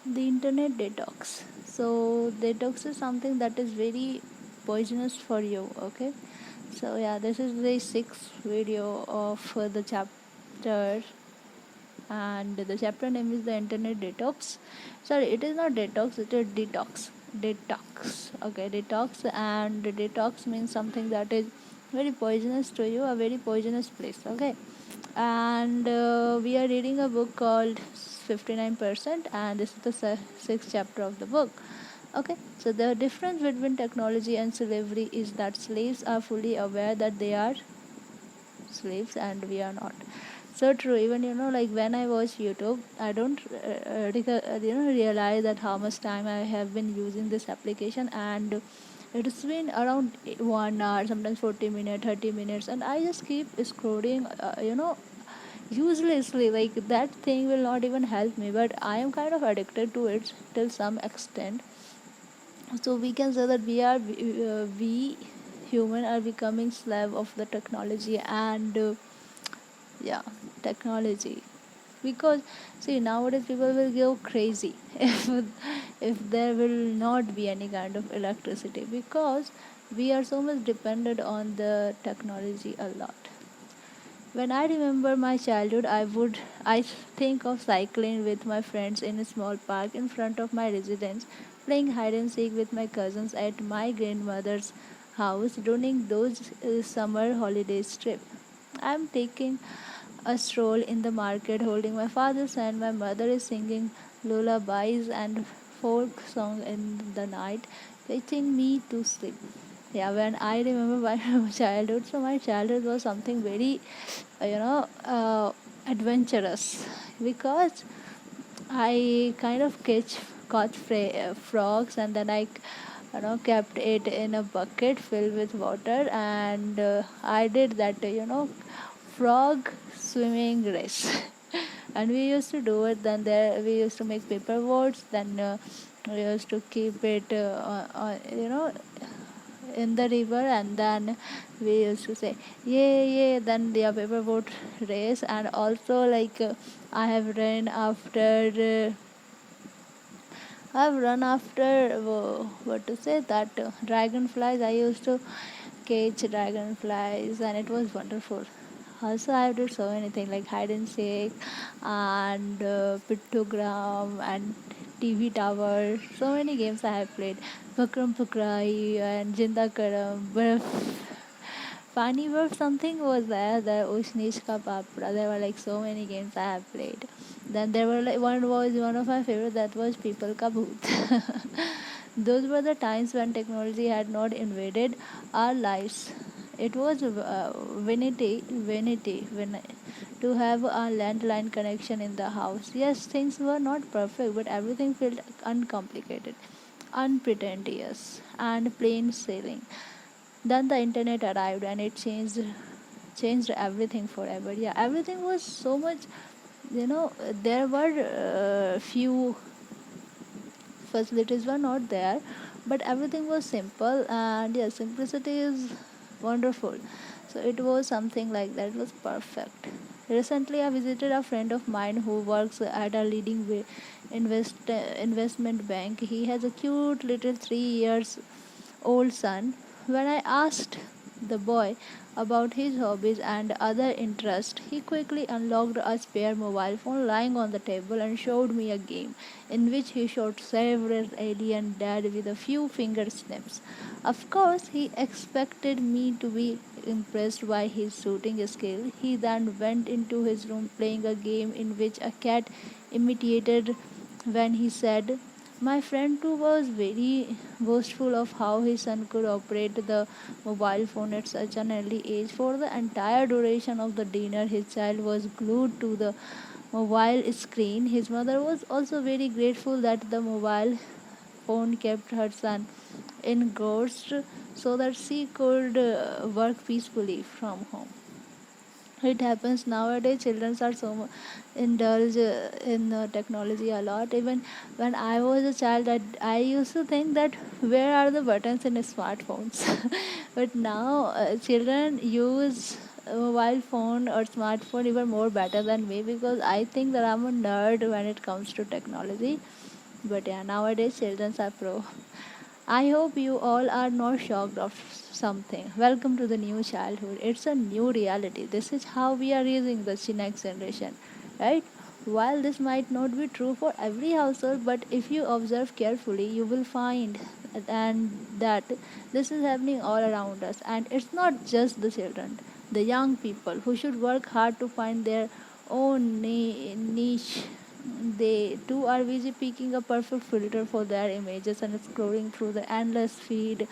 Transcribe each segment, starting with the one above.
The internet detox. So detox is something that is very poisonous for you. Okay. So yeah, this is the sixth video of the chapter, and the chapter name is the internet detox. Sorry, it is not detox, it is detox. Detox. Okay, detox, and detox means something that is very poisonous to you, a very poisonous place. Okay, and we are reading a book called 59%, and this is the sixth chapter of the book. Okay, so the difference between technology and slavery is that slaves are fully aware that they are slaves and we are not. So true. Even like when I watch YouTube, I don't realize that how much time I have been using this application, and it's been around 1 hour, sometimes 40 minutes, 30 minutes, and I just keep scrolling, uselessly. Like that thing will not even help me, but I am kind of addicted to it till some extent. So we can say that we human are becoming slave of the technology, and yeah, technology. Because see, nowadays people will go crazy if there will not be any kind of electricity, because we are so much dependent on the technology a lot. When I remember my childhood, I think of cycling with my friends in a small park in front of my residence, playing hide and seek with my cousins at my grandmother's house during those summer holidays trip. I'm taking a stroll in the market holding my father's hand. My mother is singing lullabies and folk song in the night, teaching me to sleep. Yeah, when I remember my childhood, so my childhood was something very, adventurous, because I kind of caught frogs, and then I kept it in a bucket filled with water, and I did that frog swimming race. And we used to do it. Then there we used to make paper boats. Then we used to keep it in the river, and then we used to say yay yay, then the paper boat race. And also, like, I have run after I've run after what to say that dragonflies. I used to catch dragonflies, and it was wonderful. Also, I did so many things like hide and seek, and pictogram, and TV tower. So many games I have played. Pakram Pakrai and Jinda Karam. But Pani Burp something was there. The Ushnish Ka Papra. There were like so many games I have played. Then there were like one was one of my favorite, that was People Ka Bhoot. Those were the times when technology had not invaded our lives. It was vanity to have a landline connection in the house. Yes, things were not perfect, but everything felt uncomplicated, unpretentious, and plain sailing. Then the internet arrived, and it changed everything forever. Yeah, everything was so much, there were few facilities were not there, but everything was simple, and yeah, simplicity is wonderful. So it was something like that. It was perfect. Recently I visited a friend of mine who works at a leading investment bank. He has a cute little 3 years old son. When I asked the boy about his hobbies and other interests, he quickly unlocked a spare mobile phone lying on the table and showed me a game in which he shot several alien dead with a few finger snaps. Of course, he expected me to be impressed by his shooting skill. He then went into his room playing a game in which a cat imitated when he said, my friend too was very boastful of how his son could operate the mobile phone at such an early age. For the entire duration of the dinner, his child was glued to the mobile screen. His mother was also very grateful that the mobile phone kept her son engrossed so that she could work peacefully from home. It happens nowadays. Children are so indulge in technology a lot. Even when I was a child, I used to think that where are the buttons in smartphones. But now children use a mobile phone or smartphone even more better than me, because I think that I'm a nerd when it comes to technology. But yeah, nowadays children are pro. I hope you all are not shocked of something. Welcome to the new childhood. It's a new reality. This is how we are raising the next generation, right? While this might not be true for every household, but if you observe carefully, you will find and that this is happening all around us. And it's not just the children, the young people who should work hard to find their own niche. They too are busy picking a perfect filter for their images and scrolling through the endless feed.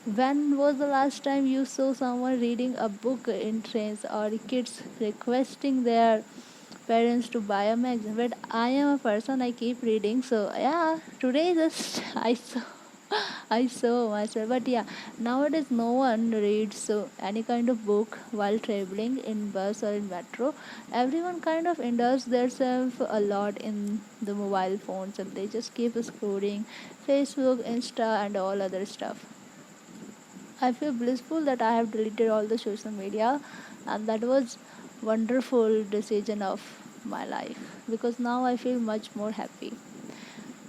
When was the last time you saw someone reading a book in trains or kids requesting their parents to buy a magazine? But I am a person, I keep reading, so yeah, today just I saw myself. But yeah, nowadays no one reads any kind of book while traveling in bus or in metro. Everyone kind of indulges themselves a lot in the mobile phones and they just keep scrolling Facebook, Insta, and all other stuff. I feel blissful that I have deleted all the social media, and that was wonderful decision of my life because now I feel much more happy.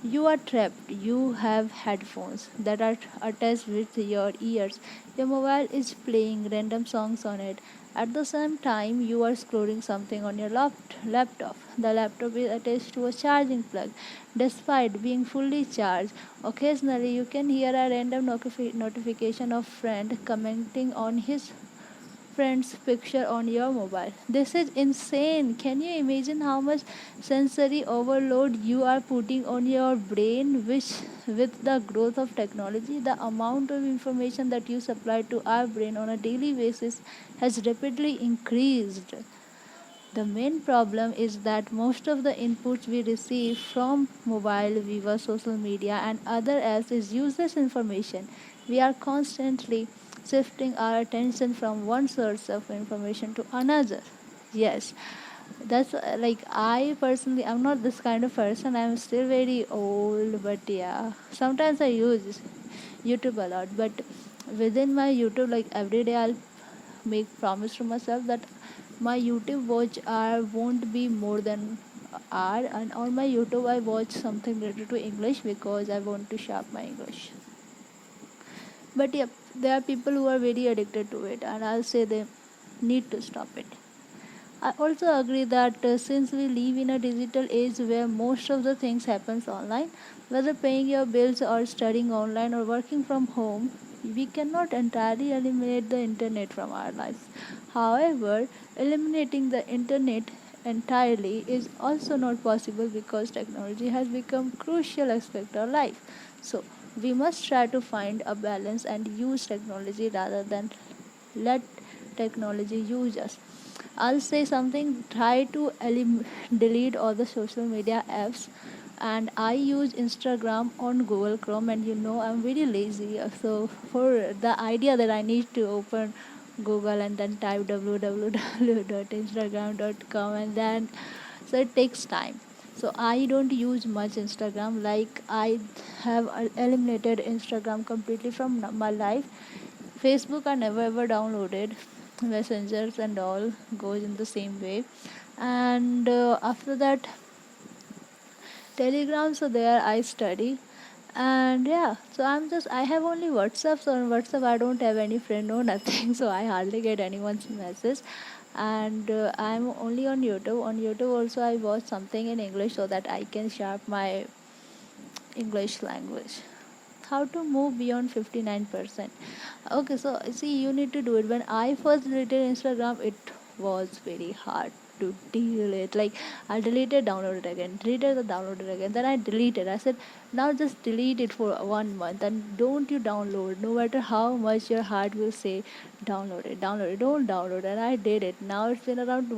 You are trapped. You have headphones that are attached with your ears. Your mobile is playing random songs on it. At the same time, you are scrolling something on your laptop. The laptop is attached to a charging plug. Despite being fully charged, occasionally you can hear a random notification of friend commenting on his friend's picture on your mobile. This is insane. Can you imagine how much sensory overload you are putting on your brain, which with the growth of technology, the amount of information that you supply to our brain on a daily basis has rapidly increased. The main problem is that most of the inputs we receive from mobile, viva, social media, and other apps is useless information. We are constantly shifting our attention from one source of information to another. Yes, that's like I personally, I'm not this kind of person. I'm still very old, but yeah, sometimes I use YouTube a lot. But within my YouTube, like every day, I'll make promise to myself that my YouTube watch hour won't be more than hour, and on my YouTube I watch something related to English because I want to sharp my English. But yeah, there are people who are very addicted to it, and I'll say they need to stop it. I also agree that since we live in a digital age where most of the things happens online, whether paying your bills or studying online or working from home, we cannot entirely eliminate the internet from our lives. However, eliminating the internet entirely is also not possible because technology has become crucial aspect of life. So, we must try to find a balance and use technology rather than let technology use us. I'll say something, try to delete all the social media apps. And I use Instagram on Google Chrome, and I'm very lazy. So, for the idea that I need to open Google and then type www.instagram.com, and then so it takes time. So, I don't use much Instagram, like, I have eliminated Instagram completely from my life. Facebook I never ever downloaded. Messengers and all goes in the same way. And after that, Telegram. So there I study. And yeah, so I have only WhatsApp. So on WhatsApp I don't have any friend or nothing. So I hardly get anyone's message. And I'm only on YouTube. On YouTube also I watch something in English so that I can sharp my English language. How to move beyond 59%? Okay, so see, you need to do it. When I first deleted Instagram, it was very hard to deal it. Like, I deleted, downloaded again, deleted, the downloaded again, then I deleted. I said, now just delete it for 1 month and don't you download, no matter how much your heart will say download it, don't download. And I did it. Now it's been around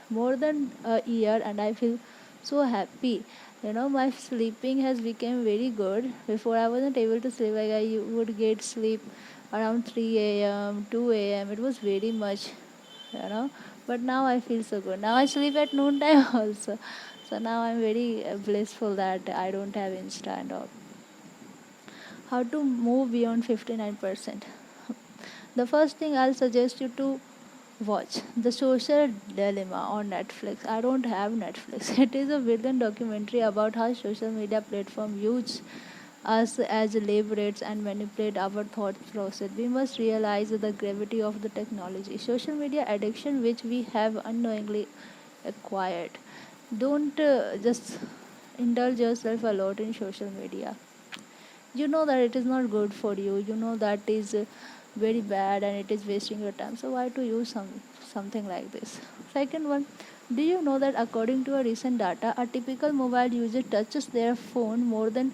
more than a year and I feel so happy. My sleeping has become very good. Before I wasn't able to sleep, like I would get sleep around 3 a.m., 2 a.m. It was very much, you know. But now I feel so good. Now I sleep at noontime also. So now I'm very blissful that I don't have Insta and all. How to move beyond 59%? The first thing I'll suggest you to watch The Social Dilemma on Netflix. I don't have Netflix. It is a brilliant documentary about how social media platform use us as laborers and manipulate our thought process. We must realize the gravity of the technology. Social media addiction, which we have unknowingly acquired. Don't just indulge yourself a lot in social media. You know that it is not good for you. You know that is very bad and it is wasting your time. So why to use something like this? Second one, do you know that according to a recent data, a typical mobile user touches their phone more than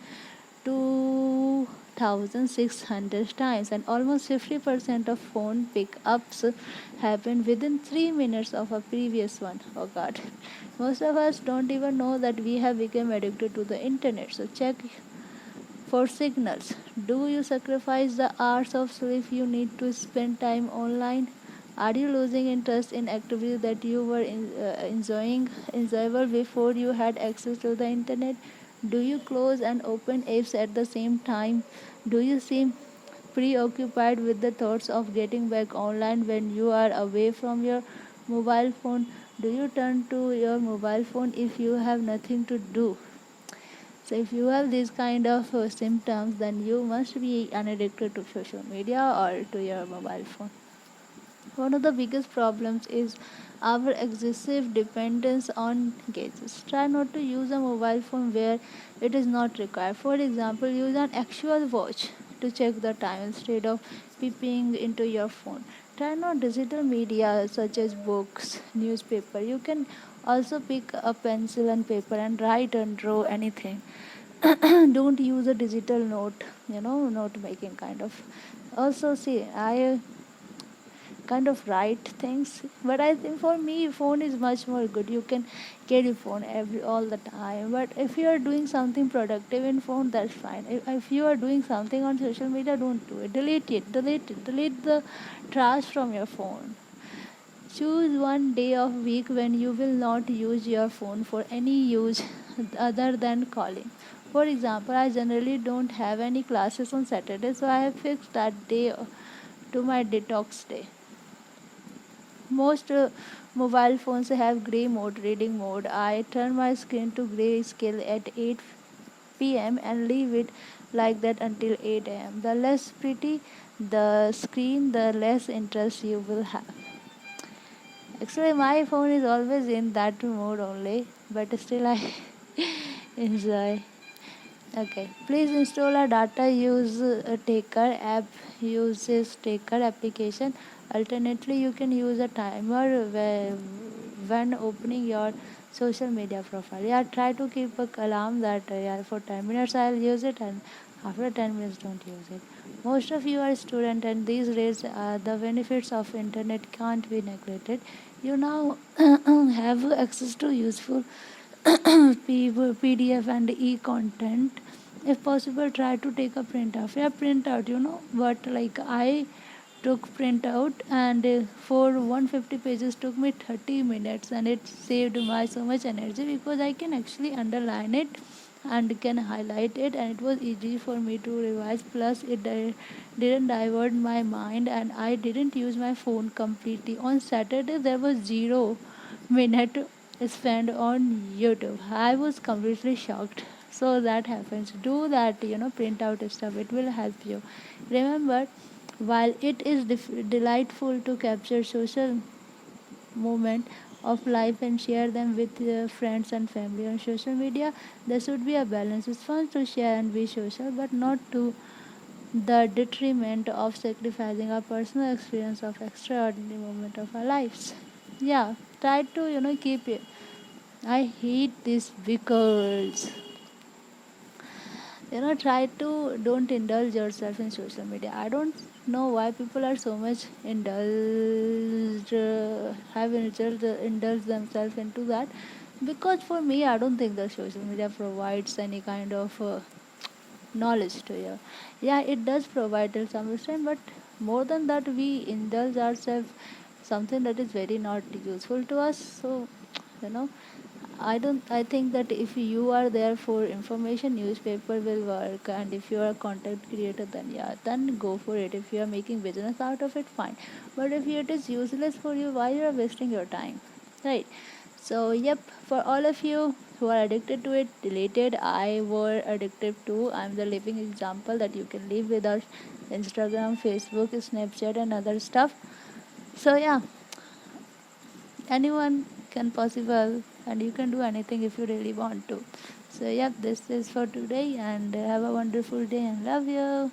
2,600 times, and almost 50% of phone pickups happen within 3 minutes of a previous one. Oh god. Most of us don't even know that we have become addicted to the internet. So check for signals. Do you sacrifice the hours of sleep you need to spend time online? Are you losing interest in activities that you were enjoyable before you had access to the internet? Do you close and open apps at the same time? Do you seem preoccupied with the thoughts of getting back online when you are away from your mobile phone? Do you turn to your mobile phone if you have nothing to do? So if you have these kind of symptoms, then you must be unaddicted to social media or to your mobile phone. One of the biggest problems is our excessive dependence on gadgets. Try not to use a mobile phone where it is not required. For example, use an actual watch to check the time instead of peeping into your phone. Try not digital media such as books, newspaper. You can also pick a pencil and paper and write and draw anything. Don't use a digital note, note making kind of. Also, see, I kind of write things, but I think for me phone is much more good. You can carry phone every all the time, but if you are doing something productive in phone, that's fine. If you are doing something on social media, don't do it. Delete the trash from your phone. Choose one day of week when you will not use your phone for any use other than calling. For example, I generally don't have any classes on Saturday, so I have fixed that day to my detox day. Most mobile phones have gray mode, reading mode. I turn my screen to grayscale at 8 p.m. and leave it like that until 8 a.m. The less pretty the screen, the less interest you will have. Actually, my phone is always in that mode only, but still I enjoy. Okay, please install a data use taker app. Uses taker application. Alternately, you can use a timer when opening your social media profile. Yeah, try to keep a alarm that yeah, for 10 minutes I'll use it, and after 10 minutes don't use it. Most of you are student, and these days the benefits of internet can't be neglected. You now have access to useful PDF and e-content. If possible, try to take a print out. Yeah, print out. You know what? Like I took print out, and for 150 pages took me 30 minutes, and it saved my so much energy because I can actually underline it and can highlight it, and it was easy for me to revise. Plus, it didn't divert my mind, and I didn't use my phone completely. On Saturday, there was 0 minute spent on YouTube. I was completely shocked. So that happens. Do that, print out stuff. It will help you. Remember, while it is delightful to capture social moment of life and share them with friends and family on social media, there should be a balance. It's fun to share and be social, but not to the detriment of sacrificing our personal experience of extraordinary moment of our lives. Yeah, try to keep it. I hate this because try to don't indulge yourself in social media. I don't know why people are so much indulged have indulged themselves into that, because for me I don't think that social media provides any kind of knowledge to you. Yeah, it does provide to some extent, but more than that we indulge ourselves something that is very not useful to us. So you know I think that if you are there for information, newspaper will work, and if you are a content creator, then yeah, then go for it. If you are making business out of it, fine. But if it is useless for you, why you are wasting your time, right? So yep, for all of you who are addicted to it, deleted. I were addicted too. I'm the living example that you can live without Instagram, Facebook, Snapchat, and other stuff. So yeah, anyone can possible, and you can do anything if you really want to. So yep, this is for today, and have a wonderful day and love you.